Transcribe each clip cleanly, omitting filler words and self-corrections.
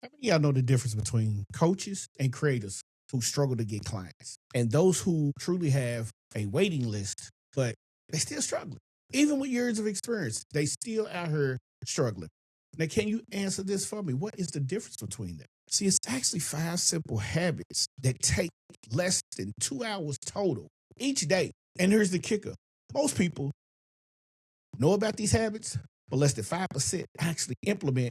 How many of y'all know the difference between coaches and creators who struggle to get clients and those who truly have a waiting list, but they still struggling? Even with years of experience, they still out here struggling. Now, can you answer this for me? What is the difference between them? See, it's actually 5 simple habits that take less than 2 hours total each day. And here's the kicker. Most people know about these habits, but less than 5% actually implement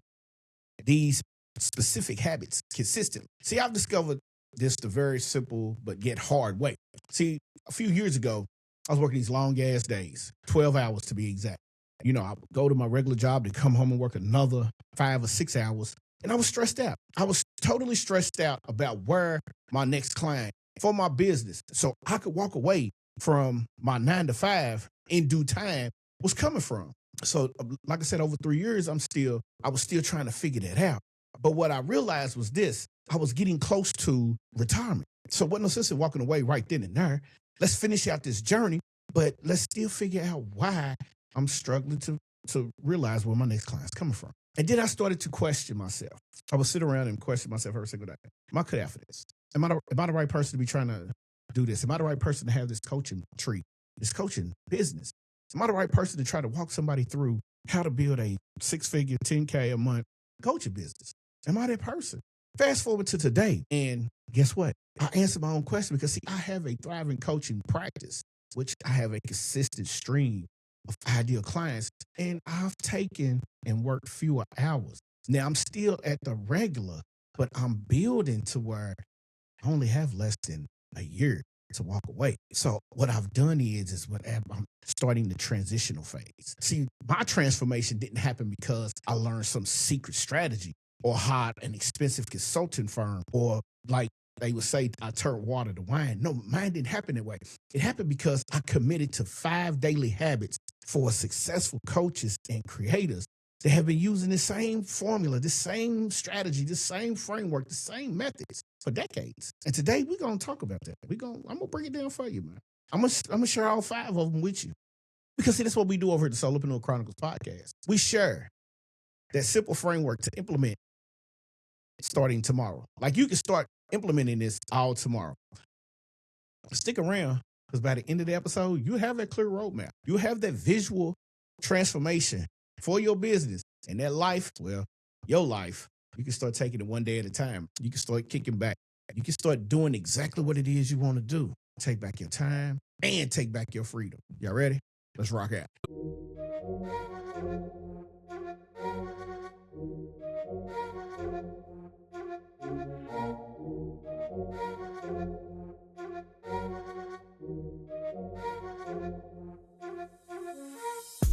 these specific habits consistently. See, I've discovered this the very simple but yet hard way. See, a few years ago, I was working these long ass days, 12 hours to be exact. You know, I would go to my regular job to come home and work another 5 or 6 hours. And I was stressed out. I was totally stressed out about where my next client for my business, so I could walk away from my 9 to 5 in due time, was coming from. So, like I said, over 3 years, I was still trying to figure that out. But what I realized was this: I was getting close to retirement. So, what no sense in walking away right then and there. Let's finish out this journey, but let's still figure out why I'm struggling to realize where my next client's coming from. And then I started to question myself. I would sit around and question myself every single day. Am I cut out for this? Am I the right person to be trying to do this? Am I the right person to have this coaching tree, this coaching business? Am I the right person to try to walk somebody through how to build a 6-figure, 10K a month coaching business? Am I that person? Fast forward to today, and guess what? I answered my own question because, see, I have a thriving coaching practice, which I have a consistent stream of ideal clients, and I've taken and worked fewer hours. Now, I'm still at the regular, but I'm building to where I only have less than a year to walk away. So what I've done is what I'm starting the transitional phase. See, my transformation didn't happen because I learned some secret strategy or hired an expensive consulting firm, or like they would say, I turned water to wine. No, mine didn't happen that way. It happened because I committed to 5 daily habits for successful coaches and creators that have been using the same formula, the same strategy, the same framework, the same methods for decades. And today we're going to talk about that. I'm going to bring it down for you, man. I'm going to share all 5 of them with you. Because see, that's what we do over at the Solopreneur Chronicles podcast. We share that simple framework to implement starting tomorrow. Like, you can start implementing this all tomorrow. Stick around, because by the end of the episode, you have that clear roadmap. You have that visual transformation for your business and that life, well, your life. You can start taking it one day at a time. You can start kicking back. You can start doing exactly what it is you want to do. Take back your time and take back your freedom. Y'all ready? Let's rock out.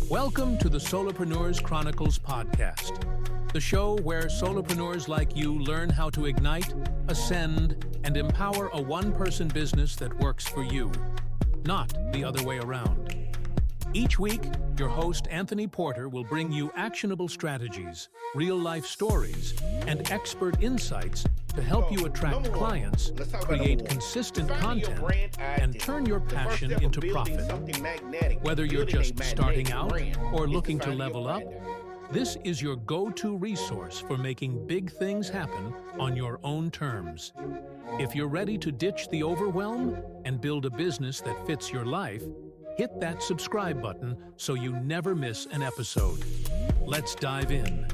Welcome to the Solopreneurs Chronicles podcast, the show where solopreneurs like you learn how to ignite, ascend, and empower a one-person business that works for you, not the other way around. Each week, your host, Anthony Porter, will bring you actionable strategies, real-life stories, and expert insights to help you attract clients, create consistent content, and turn your passion into profit. Whether you're just starting out or looking to level up, this is your go-to resource for making big things happen on your own terms. If you're ready to ditch the overwhelm and build a business that fits your life, hit that subscribe button so you never miss an episode. Let's dive in.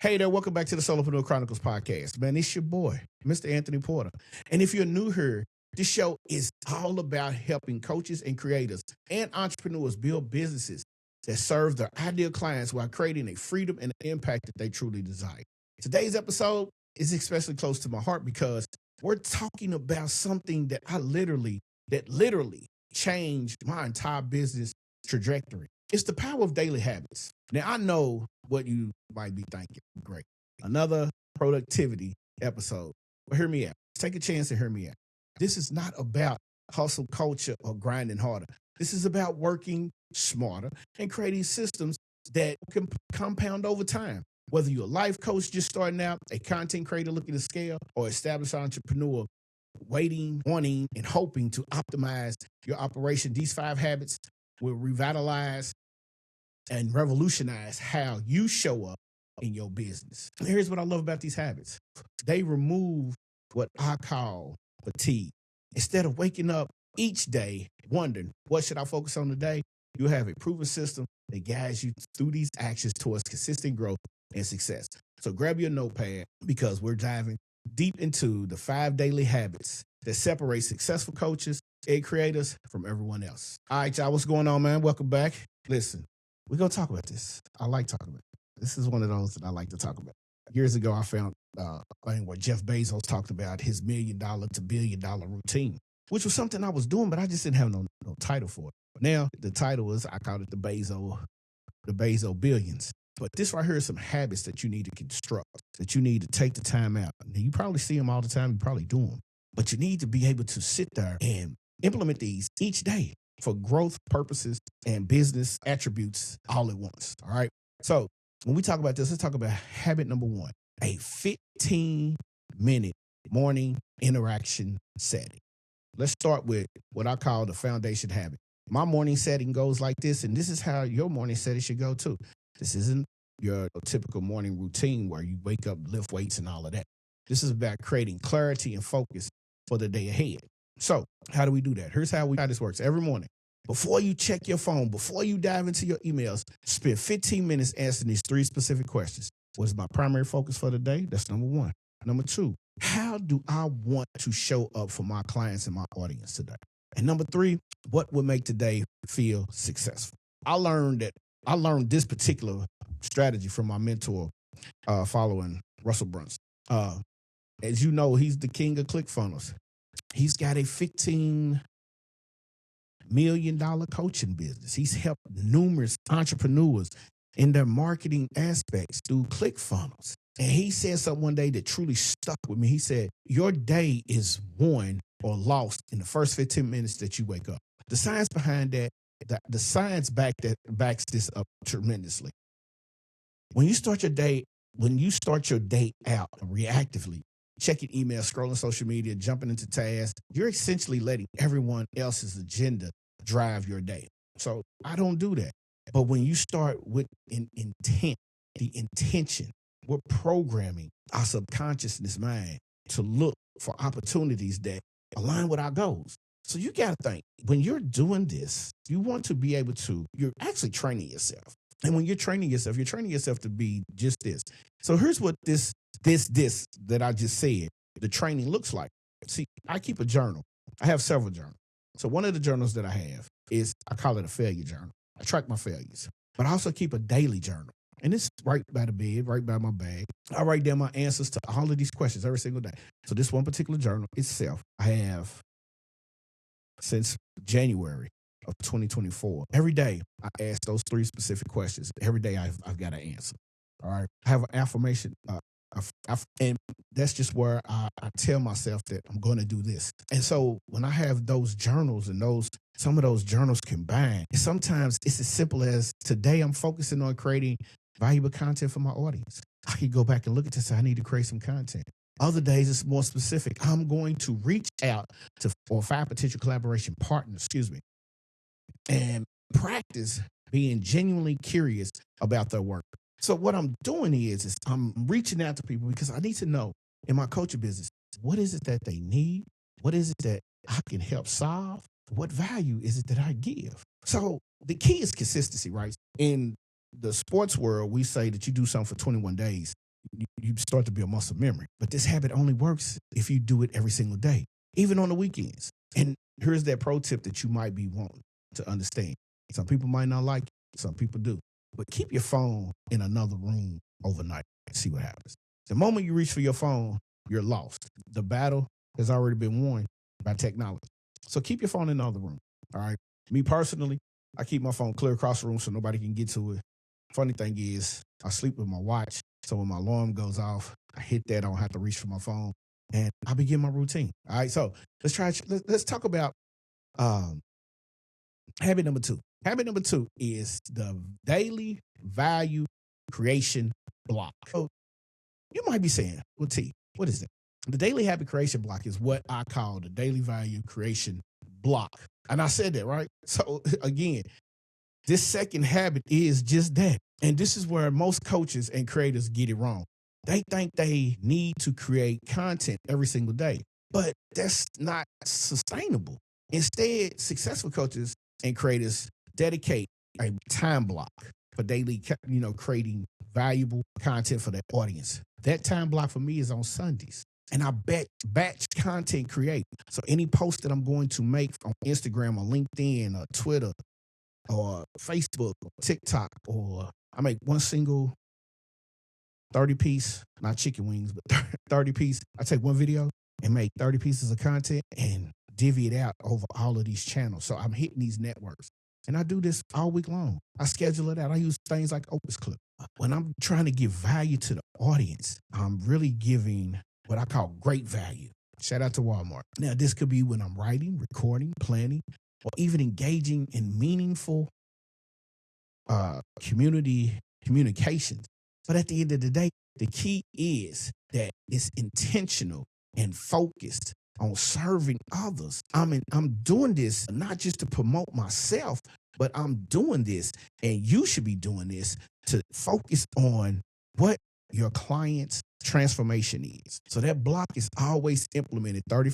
Hey there, welcome back to the Solopreneur Chronicles podcast. Man, it's your boy, Mr. Anthony Porter. And if you're new here, this show is all about helping coaches and creators and entrepreneurs build businesses that serve their ideal clients while creating a freedom and an impact that they truly desire. Today's episode is especially close to my heart because we're talking about something that literally changed my entire business trajectory. It's the power of daily habits. Now, I know what you might be thinking. Great. Another productivity episode. But hear me out. Take a chance and hear me out. This is not about hustle culture or grinding harder. This is about working smarter and creating systems that can compound over time. Whether you're a life coach just starting out, a content creator looking to scale, or established entrepreneur waiting, wanting, and hoping to optimize your operation, these 5 habits will revitalize and revolutionize how you show up in your business. And here's what I love about these habits. They remove what I call fatigue. Instead of waking up each day wondering, what should I focus on today? You have a proven system that guides you through these actions towards consistent growth and success. So grab your notepad because we're diving deep into the 5 daily habits that separate successful coaches and creators from everyone else. All right, y'all, what's going on, man? Welcome back. Listen, we're going to talk about this. I like talking about it. This is one of those that I like to talk about. Years ago, I found where Jeff Bezos talked about his $1 million to $1 billion routine, which was something I was doing, but I just didn't have no title for it. Now, the title is, I call it the Bezo Billions. But this right here is some habits that you need to construct, that you need to take the time out. Now, you probably see them all the time. You probably do them. But you need to be able to sit there and implement these each day for growth purposes and business attributes all at once. All right. So when we talk about this, let's talk about habit number 1, a 15-minute morning interaction setting. Let's start with what I call the foundation habit. My morning setting goes like this, and this is how your morning setting should go too. This isn't your typical morning routine where you wake up, lift weights, and all of that. This is about creating clarity and focus for the day ahead. So how do we do that? Here's how this works. Every morning, before you check your phone, before you dive into your emails, spend 15 minutes answering these 3 specific questions. What is my primary focus for the day? That's number 1. Number 2, how do I want to show up for my clients and my audience today? And number 3, what would make today feel successful? I learned this particular strategy from my mentor, following Russell Brunson. As you know, he's the king of ClickFunnels. He's got a $15 million coaching business. He's helped numerous entrepreneurs in their marketing aspects through ClickFunnels. And he said something one day that truly stuck with me. He said, your day is won or lost in the first 15 minutes that you wake up. The science behind that, the science backs this up tremendously. When you start your day out reactively, checking email, scrolling social media, jumping into tasks, you're essentially letting everyone else's agenda drive your day. So I don't do that. But when you start with an intent, the intention, we're programming our subconsciousness mind to look for opportunities that align with our goals. So you got to think, when you're doing this, you want to be able to, you're actually training yourself. And when you're training yourself to be just this. So here's what this that I just said, the training looks like. See, I keep a journal. I have several journals. So one of the journals that I have is, I call it a failure journal. I track my failures. But I also keep a daily journal. And it's right by the bed, right by my bag. I write down my answers to all of these questions every single day. So this one particular journal itself, I have since January of 2024. Every day, I ask those 3 specific questions. Every day, I've got an answer. All right. I have an affirmation. And that's just where I tell myself that I'm going to do this. And so when I have those journals and some of those journals combined, sometimes it's as simple as, today I'm focusing on creating valuable content for my audience. I can go back and look at this. I need to create some content. Other days, it's more specific. I'm going to reach out to 4 or 5 potential collaboration partners, and practice being genuinely curious about their work. So what I'm doing is I'm reaching out to people because I need to know, in my coaching business, what is it that they need? What is it that I can help solve? What value is it that I give? So the key is consistency, right? In the sports world, we say that you do something for 21 days, you start to build muscle memory. But this habit only works if you do it every single day, even on the weekends. And here's that pro tip that you might be wanting to understand. Some people might not like it, some people do. But keep your phone in another room overnight and see what happens. The moment you reach for your phone, you're lost. The battle has already been won by technology. So keep your phone in another room, all right? Me personally, I keep my phone clear across the room so nobody can get to it. Funny thing is, I sleep with my watch, so when my alarm goes off, I hit that, I don't have to reach for my phone, and I begin my routine. All right, so let's talk about habit number 2. Habit number 2 is the daily value creation block. So you might be saying, well, T, what is that? The daily habit creation block is what I call the daily value creation block. And I said that, right? So again, This second habit is just that. And this is where most coaches and creators get it wrong. They think they need to create content every single day, but that's not sustainable. Instead, successful coaches and creators dedicate a time block for daily, creating valuable content for their audience. That time block for me is on Sundays. And I batch content create. So any post that I'm going to make on Instagram or LinkedIn or Twitter or Facebook or TikTok, or I make one single 30-piece, not chicken wings, but 30-piece. I take one video and make 30 pieces of content and divvy it out over all of these channels. So I'm hitting these networks. And I do this all week long. I schedule it out. I use things like Opus Clip. When I'm trying to give value to the audience, I'm really giving what I call great value. Shout out to Walmart. Now, this could be when I'm writing, recording, planning, or even engaging in meaningful community communications. But at the end of the day, the key is that it's intentional and focused on serving others. I'm doing this not just to promote myself, but I'm doing this, and you should be doing this to focus on what your client's transformation is. So that block is always implemented 30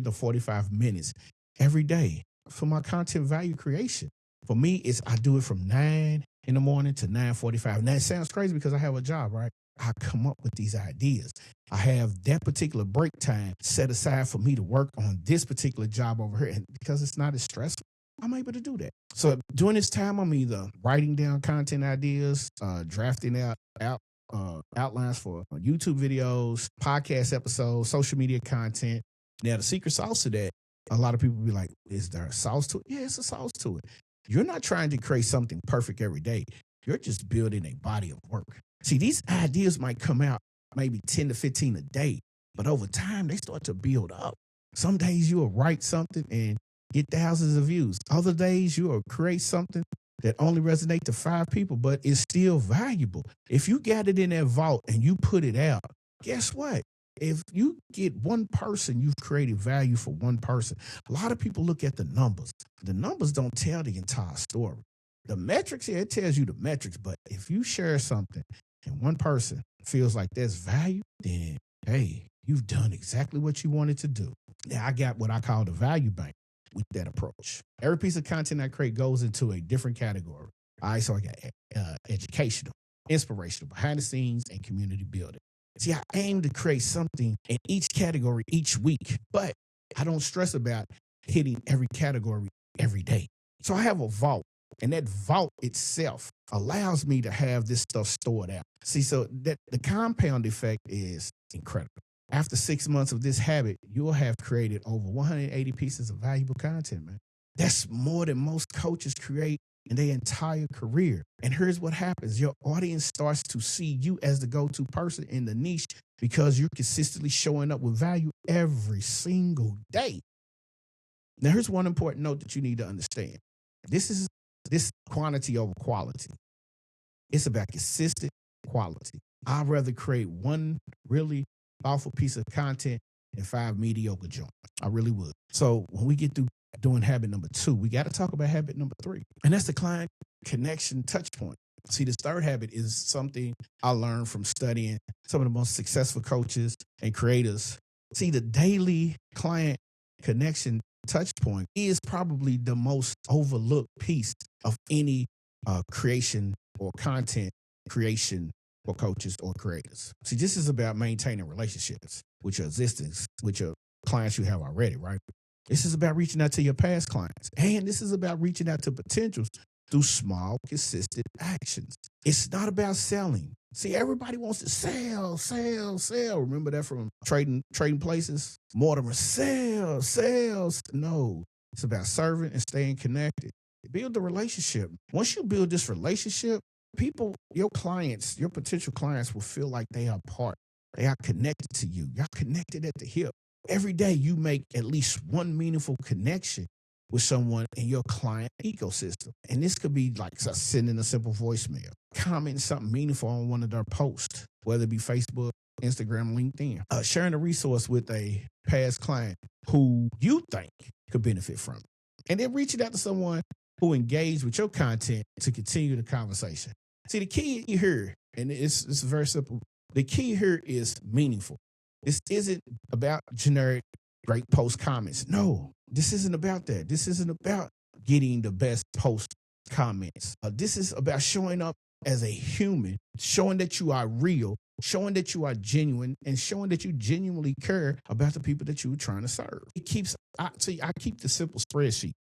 to 45 minutes every day for my content value creation. For me, I do it from 9 in the morning to 9:45. And that sounds crazy because I have a job, right? I come up with these ideas. I have that particular break time set aside for me to work on this particular job over here. And because it's not as stressful, I'm able to do that. So during this time, I'm either writing down content ideas, drafting out outlines for YouTube videos, podcast episodes, social media content. Now, the secret sauce to that, a lot of people be like, is there a sauce to it? Yeah, it's a sauce to it. You're not trying to create something perfect every day. You're just building a body of work. See, these ideas might come out maybe 10 to 15 a day, but over time, they start to build up. Some days you'll write something and get thousands of views. Other days you'll create something that only resonate to 5 people, but it's still valuable. If you got it in that vault and you put it out, guess what? If you get one person, you've created value for one person. A lot of people look at the numbers. The numbers don't tell the entire story. The metrics, yeah, it tells you the metrics, but if you share something and one person feels like there's value, then, hey, you've done exactly what you wanted to do. Now, I got what I call the value bank with that approach. Every piece of content I create goes into a different category. All right, so I got educational, inspirational, behind the scenes, and community building. See, I aim to create something in each category each week, but I don't stress about hitting every category every day. So I have a vault, and that vault itself allows me to have this stuff stored out. See, so that the compound effect is incredible. After 6 months of this habit, you'll have created over 180 pieces of valuable content, man. That's more than most coaches create in their entire career. And here's what happens. Your audience starts to see you as the go-to person in the niche because you're consistently showing up with value every single day. Now, here's one important note that you need to understand. This quantity over quality. It's about consistent quality. I'd rather create one really powerful piece of content than 5 mediocre joints. I really would. So when we get through doing habit number 2, we got to talk about habit number 3. And that's the client connection touch point. See, this third habit is something I learned from studying some of the most successful coaches and creators. See, the daily client connection touch point is probably the most overlooked piece of any creation or content creation for coaches or creators. See, this is about maintaining relationships with your existence, with your clients you have already, right? This is about reaching out to your past clients. And this is about reaching out to potentials through small, consistent actions. It's not about selling. See, everybody wants to sell. Remember that from trading places? Mortimer, sales. No, it's about serving and staying connected. Build the relationship. Once you build this relationship, people, your clients, your potential clients will feel like they are part. They are connected to you. You're connected at the hip. Every day you make at least one meaningful connection with someone in your client ecosystem. And this could be like sending a simple voicemail, commenting something meaningful on one of their posts, whether it be Facebook, Instagram, LinkedIn, sharing a resource with a past client who you think could benefit from it. And then reaching out to someone who engage with your content to continue the conversation. See, the key here, and it's very simple. The key here is meaningful. This isn't about generic great post comments. No, this isn't about that. This isn't about getting the best post comments. This is about showing up as a human, showing that you are real, showing that you are genuine, and showing that you genuinely care about the people that you were trying to serve. I keep the simple spreadsheet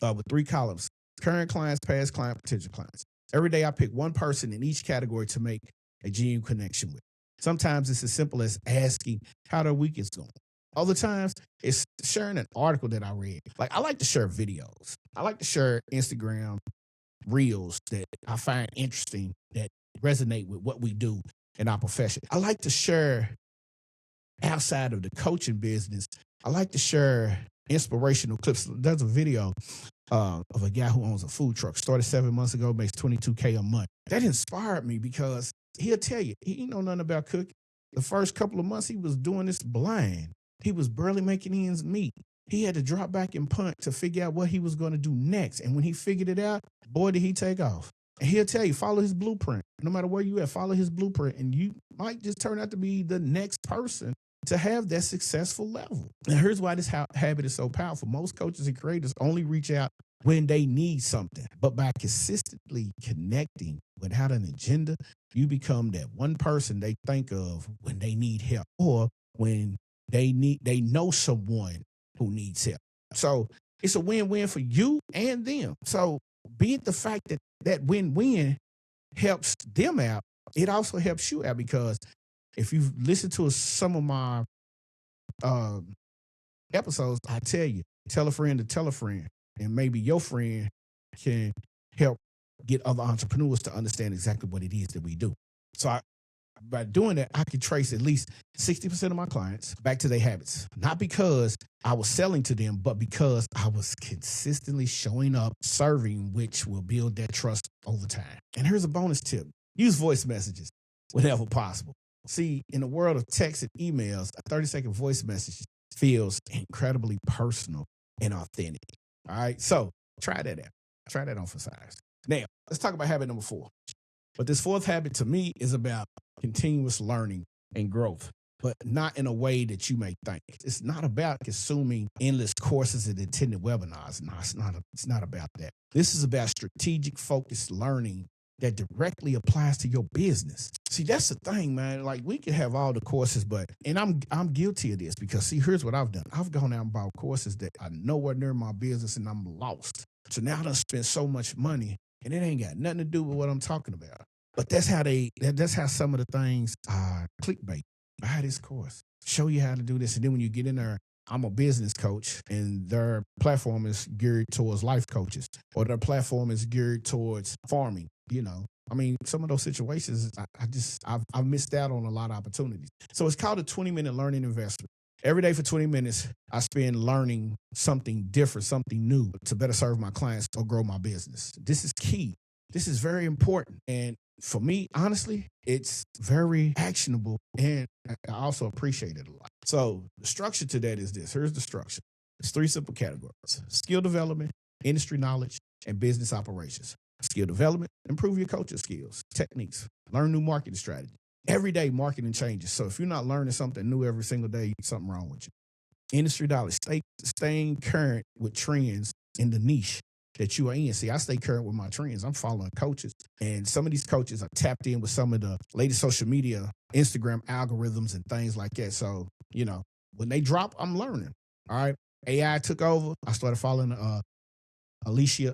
with 3 columns: current clients, past client, potential clients. Every day I pick one person in each category to make a genuine connection with. Sometimes it's as simple as asking how their week is going. Other times it's sharing an article that I read. Like, I like to share videos. I like to share Instagram reels that I find interesting, that resonate with what we do in our profession. I like to share outside of the coaching business. I like to share inspirational clips. There's a video of a guy who owns a food truck, started 7 months ago, makes $22K a month. That inspired me because he'll tell you, he know nothing about cooking. The first couple of months he was doing this blind. He was barely making ends meet. He had to drop back and punt to figure out what he was going to do next. And when he figured it out, boy, did he take off. And he'll tell you, follow his blueprint. No matter where you at, follow his blueprint. And you might just turn out to be the next person to have that successful level. And here's why this habit is so powerful. Most coaches and creators only reach out when they need something. But by consistently connecting without an agenda, you become that one person they think of when they need help, or when they know someone who needs help. So it's a win-win for you and them. So be it the fact that that win-win helps them out, it also helps you out, because if you've listened to some of my episodes, I tell you, tell a friend to tell a friend, and maybe your friend can help get other entrepreneurs to understand exactly what it is that we do. So by doing that, I can trace at least 60% of my clients back to their habits. Not because I was selling to them, but because I was consistently showing up, serving, which will build that trust over time. And here's a bonus tip. Use voice messages whenever possible. See, in the world of text and emails, a 30-second voice message feels incredibly personal and authentic. All right, so try that out. Try that on for size. Now, let's talk about habit number 4. But this 4th habit to me is about continuous learning and growth, but not in a way that you may think. It's not about consuming endless courses and attending webinars. No, it's not about that. This is about strategic, focused learning that directly applies to your business. See, that's the thing, man. Like, we can have all the courses, and I'm guilty of this, because see, here's what I've done. I've gone out and bought courses that are nowhere near my business, and I'm lost. So now I done spent so much money, and it ain't got nothing to do with what I'm talking about. But that's how some of the things are clickbait. Buy this course, show you how to do this. And then when you get in there, I'm a business coach, and their platform is geared towards life coaches, or their platform is geared towards farming. I mean, some of those situations, I've missed out on a lot of opportunities. So it's called a 20-minute learning investment. Every day for 20 minutes, I spend learning something different, something new, to better serve my clients or grow my business. This is key. This is very important. And for me, honestly, it's very actionable, and I also appreciate it a lot. So the structure to that is this. Here's the structure. It's 3 simple categories: skill development, industry knowledge, and business operations. Skill development: improve your coaching skills, techniques, learn new marketing strategies. Every day, marketing changes. So if you're not learning something new every single day, something wrong with you. Industry knowledge: staying current with trends in the niche that you are in. See, I stay current with my trends. I'm following coaches, and some of these coaches are tapped in with some of the latest social media, Instagram algorithms and things like that. So, when they drop, I'm learning. All right. AI took over. I started following Alicia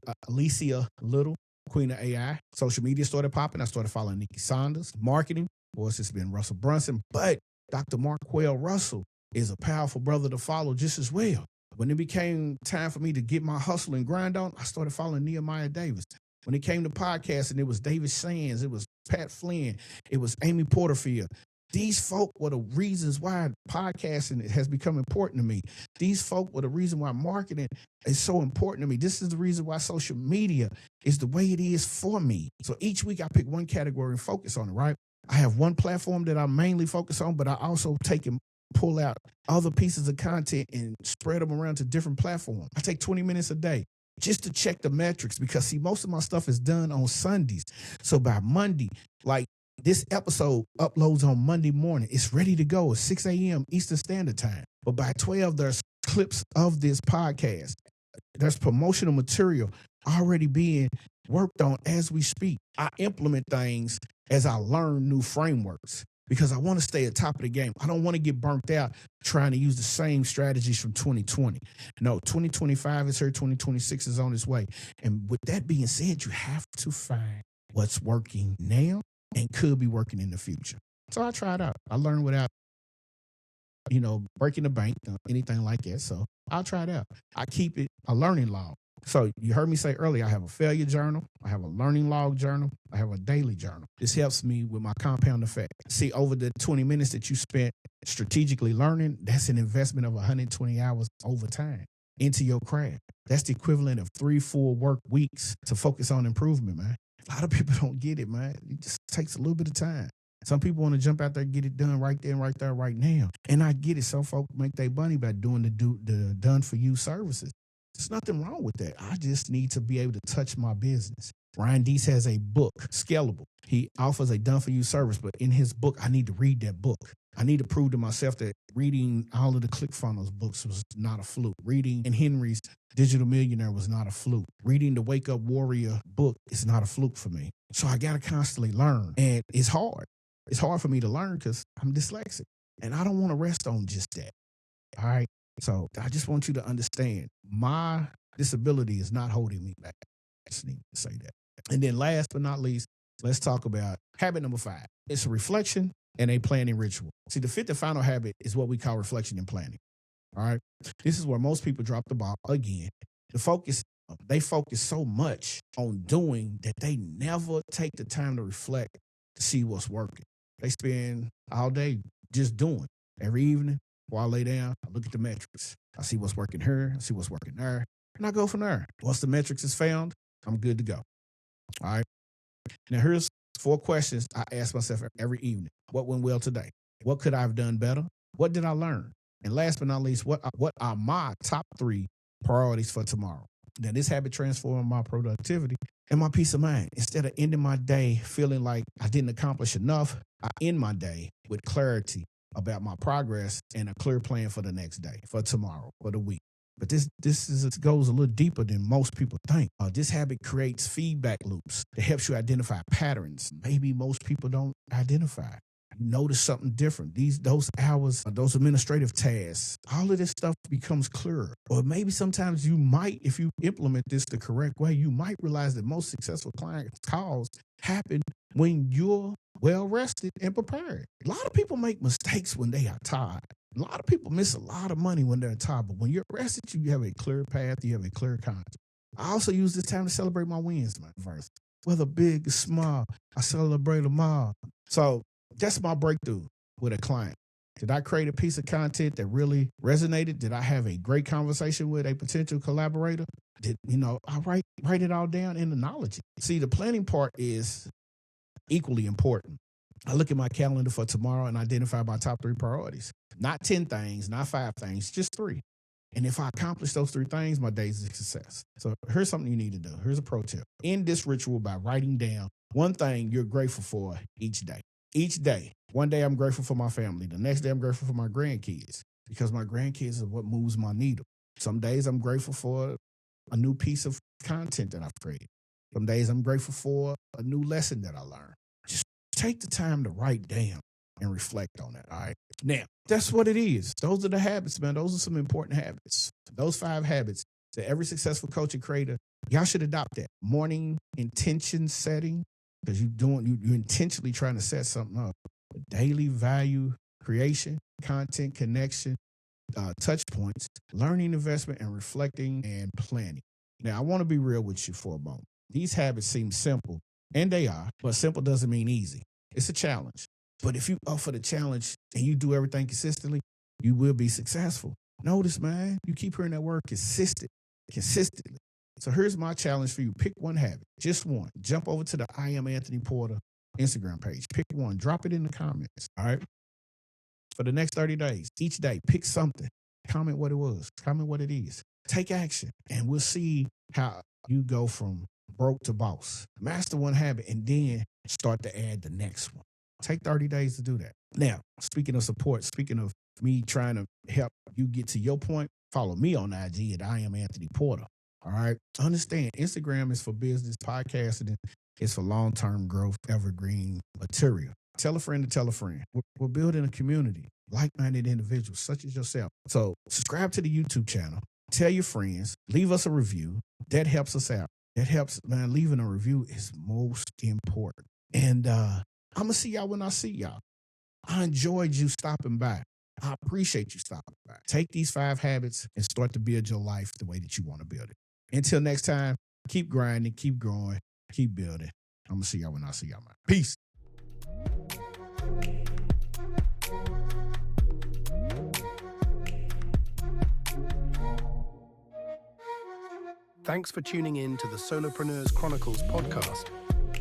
Little, queen of AI. Social media started popping. I started following Nikki Saunders. Marketing, of course, it's been Russell Brunson, but Dr. Marquell Russell is a powerful brother to follow just as well. When it became time for me to get my hustle and grind on, I started following Nehemiah Davis. When it came to podcasting, it was David Sands, it was Pat Flynn, it was Amy Porterfield. These folk were the reasons why podcasting has become important to me. These folk were the reason why marketing is so important to me. This is the reason why social media is the way it is for me. So each week I pick one category and focus on it, right? I have one platform that I mainly focus on, but I also take and pull out other pieces of content and spread them around to different platforms. I take 20 minutes a day. just to check the metrics, because see, most of my stuff is done on Sundays. So by Monday, like this episode uploads on Monday morning, it's ready to go at 6 a.m. Eastern Standard Time. But by 12, there's clips of this podcast. There's promotional material already being worked on as we speak. I implement things as I learn new frameworks because I want to stay at top of the game. I don't want to get burnt out trying to use the same strategies from 2020. No, 2025 is here. 2026 is on its way. And with that being said, you have to find what's working now and could be working in the future. So I tried out. I learned without, breaking the bank or anything like that. So I'll try it out. I keep it a learning log. So you heard me say earlier, I have a failure journal, I have a learning log journal, I have a daily journal. This helps me with my compound effect. See, over the 20 minutes that you spent strategically learning, that's an investment of 120 hours over time into your craft. That's the equivalent of 3 full work weeks to focus on improvement, man. A lot of people don't get it, man. It just takes a little bit of time. Some people want to jump out there and get it done right then, right there, right now. And I get it. Some folks make their money by doing the done for you services. There's nothing wrong with that. I just need to be able to touch my business. Ryan Deese has a book, Scalable. He offers a done for you service, but in his book, I need to read that book. I need to prove to myself that reading all of the ClickFunnels books was not a fluke. Reading and Henry's Digital Millionaire was not a fluke. Reading the Wake Up Warrior book is not a fluke for me. So I got to constantly learn. And it's hard. It's hard for me to learn because I'm dyslexic. And I don't want to rest on just that. All right. So I just want you to understand my disability is not holding me back. I just need to say that. And then last but not least, let's talk about habit number 5. It's a reflection and a planning ritual. See, the 5th and final habit is what we call reflection and planning. All right. This is where most people drop the ball again. They focus so much on doing that they never take the time to reflect to see what's working. They spend all day just doing. Every evening, before I lay down, I look at the metrics. I see what's working here, I see what's working there, and I go from there. Once the metrics is found, I'm good to go. All right. Now, here's 4 questions I ask myself every evening. What went well today? What could I have done better? What did I learn? And last but not least, what are my top 3 priorities for tomorrow? Now, this habit transformed my productivity and my peace of mind. Instead of ending my day feeling like I didn't accomplish enough, I end my day with clarity about my progress and a clear plan for the next day, for tomorrow, for the week. But this goes a little deeper than most people think. This habit creates feedback loops that helps you identify patterns maybe most people don't identify. You notice something different. Those hours, those administrative tasks, all of this stuff becomes clearer. Or maybe sometimes you might, if you implement this the correct way, you might realize that most successful client calls happen when you're well rested and prepared. A lot of people make mistakes when they are tired. A lot of people miss a lot of money when they're tired, but when you're rested, you have a clear path, you have a clear conscience. I also use this time to celebrate my wins, my verse. Whether big or small, I celebrate them all. So that's my breakthrough with a client. Did I create a piece of content that really resonated? Did I have a great conversation with a potential collaborator? I write it all down in the knowledge. See, the planning part is equally important. I look at my calendar for tomorrow and identify my top 3 priorities. Not 10 things, not 5 things, just 3. And if I accomplish those 3 things, my day's a success. So here's something you need to do. Here's a pro tip. End this ritual by writing down one thing you're grateful for each day. Each day. One day I'm grateful for my family. The next day I'm grateful for my grandkids because my grandkids are what moves my needle. Some days I'm grateful for a new piece of content that I've created. Some days I'm grateful for a new lesson that I learned. Just take the time to write down and reflect on it. All right. Now, that's what it is. Those are the habits, man. Those are some important habits. Those 5 habits that every successful coach and creator, y'all should adopt that. Morning intention setting, because you're intentionally trying to set something up. Daily value creation, content connection, touch points, learning investment, and reflecting and planning. Now, I want to be real with you for a moment. These habits seem simple, and they are, but simple doesn't mean easy. It's a challenge. But if you offer the challenge and you do everything consistently, you will be successful. Notice, man, you keep hearing that word consistently. So here's my challenge for you. Pick one habit, just one. Jump over to the I Am Anthony Porter Instagram page. Pick one. Drop it in the comments. All right. For the next 30 days, each day, pick something. Comment what it was. Comment what it is. Take action, and we'll see how you go from broke to boss. Master one habit and then start to add the next one. Take 30 days to do that. Now, speaking of support, speaking of me trying to help you get to your point, follow me on IG at I am Anthony Porter. All right. Understand Instagram is for business, podcasting is for long-term growth, evergreen material. Tell a friend to tell a friend. We're building a community, like-minded individuals such as yourself. So subscribe to the YouTube channel. Tell your friends. Leave us a review. That helps us out. That helps, man. Leaving a review is most important. And I'm going to see y'all when I see y'all. I enjoyed you stopping by. I appreciate you stopping by. Take these 5 habits and start to build your life the way that you want to build it. Until next time, keep grinding, keep growing, keep building. I'm going to see y'all when I see y'all, man. Peace. Thanks for tuning in to the Solopreneurs Chronicles podcast.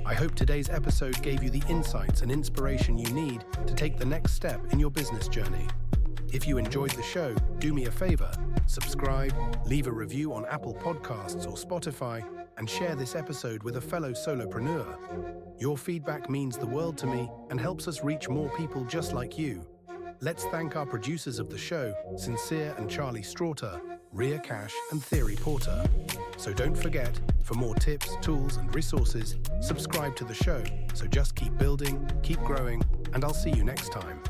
I hope today's episode gave you the insights and inspiration you need to take the next step in your business journey. If you enjoyed the show, do me a favor, subscribe, leave a review on Apple Podcasts or Spotify, and share this episode with a fellow solopreneur. Your feedback means the world to me and helps us reach more people just like you. Let's thank our producers of the show, Sincere and Charlie Straughter, Rhea Cash and Theory Porter. So don't forget, for more tips, tools, and resources, subscribe to the show. So just keep building, keep growing, and I'll see you next time.